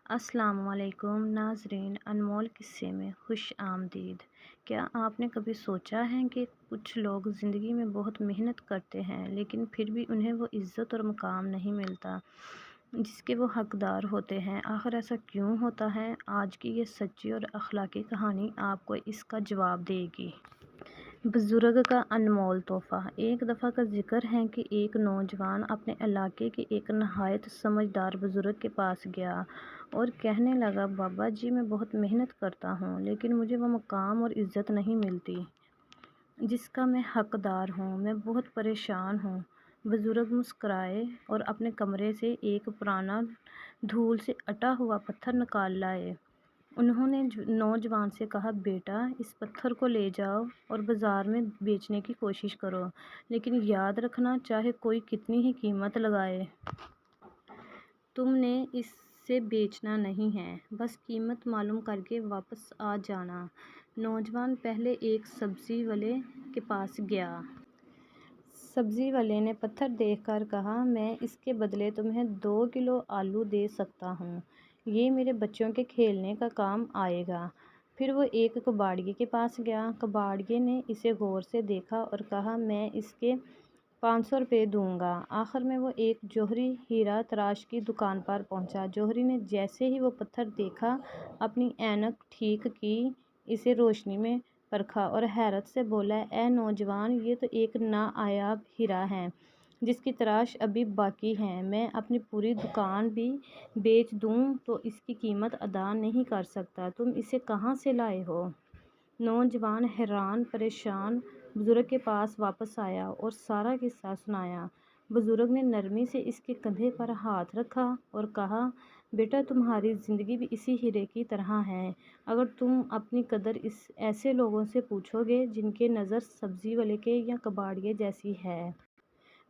السلام علیکم ناظرین، انمول قصے میں خوش آمدید۔ کیا آپ نے کبھی سوچا ہے کہ کچھ لوگ زندگی میں بہت محنت کرتے ہیں لیکن پھر بھی انہیں وہ عزت اور مقام نہیں ملتا جس کے وہ حقدار ہوتے ہیں؟ آخر ایسا کیوں ہوتا ہے؟ آج کی یہ سچی اور اخلاقی کہانی آپ کو اس کا جواب دے گی۔ بزرگ کا انمول تحفہ۔ ایک دفعہ کا ذکر ہے کہ ایک نوجوان اپنے علاقے کے ایک نہایت سمجھدار بزرگ کے پاس گیا اور کہنے لگا، بابا جی، میں بہت محنت کرتا ہوں لیکن مجھے وہ مقام اور عزت نہیں ملتی جس کا میں حقدار ہوں۔ میں بہت پریشان ہوں۔ بزرگ مسکرائے اور اپنے کمرے سے ایک پرانا دھول سے اٹا ہوا پتھر نکال لائے۔ انہوں نے نوجوان سے کہا، بیٹا، اس پتھر کو لے جاؤ اور بازار میں بیچنے کی کوشش کرو، لیکن یاد رکھنا، چاہے کوئی کتنی ہی قیمت لگائے، تم نے اسے بیچنا نہیں ہے، بس قیمت معلوم کر کے واپس آ جانا۔ نوجوان پہلے ایک سبزی والے کے پاس گیا۔ سبزی والے نے پتھر دیکھ کر کہا، میں اس کے بدلے تمہیں 2 کلو آلو دے سکتا ہوں، یہ میرے بچوں کے کھیلنے کا کام آئے گا۔ پھر وہ ایک کباڑیے کے پاس گیا۔ کباڑیے نے اسے غور سے دیکھا اور کہا، میں اس کے 500 روپے دوں گا۔ آخر میں وہ ایک جوہری ہیرا تراش کی دکان پر پہنچا۔ جوہری نے جیسے ہی وہ پتھر دیکھا، اپنی اینک ٹھیک کی، اسے روشنی میں پرکھا اور حیرت سے بولا، اے نوجوان، یہ تو ایک نایاب ہیرا ہے جس کی تراش ابھی باقی ہے۔ میں اپنی پوری دکان بھی بیچ دوں تو اس کی قیمت ادا نہیں کر سکتا۔ تم اسے کہاں سے لائے ہو؟ نوجوان حیران پریشان بزرگ کے پاس واپس آیا اور سارا قصہ سنایا۔ بزرگ نے نرمی سے اس کے کندھے پر ہاتھ رکھا اور کہا، بیٹا، تمہاری زندگی بھی اسی ہیرے کی طرح ہے۔ اگر تم اپنی قدر ایسے لوگوں سے پوچھو گے جن کی نظر سبزی والے کے یا کباڑیے جیسی ہے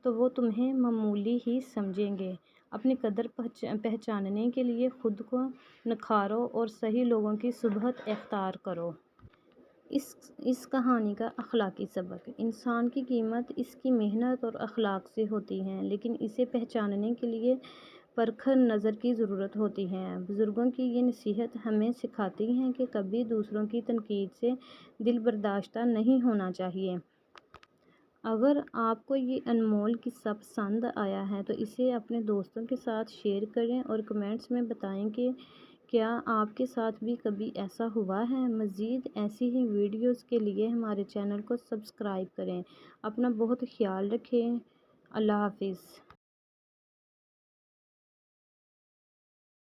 تو وہ تمہیں معمولی ہی سمجھیں گے۔ اپنی قدر پہچاننے کے لیے خود کو نکھارو اور صحیح لوگوں کی صحبت اختیار کرو۔ اس کہانی کا اخلاقی سبق۔ انسان کی قیمت اس کی محنت اور اخلاق سے ہوتی ہے، لیکن اسے پہچاننے کے لیے پرکھ نظر کی ضرورت ہوتی ہے۔ بزرگوں کی یہ نصیحت ہمیں سکھاتی ہے کہ کبھی دوسروں کی تنقید سے دل برداشتہ نہیں ہونا چاہیے۔ اگر آپ کو یہ انمول قصہ پسند آیا ہے تو اسے اپنے دوستوں کے ساتھ شیئر کریں اور کمنٹس میں بتائیں کہ کیا آپ کے ساتھ بھی کبھی ایسا ہوا ہے۔ مزید ایسی ہی ویڈیوز کے لیے ہمارے چینل کو سبسکرائب کریں۔ اپنا بہت خیال رکھیں۔ اللہ حافظ۔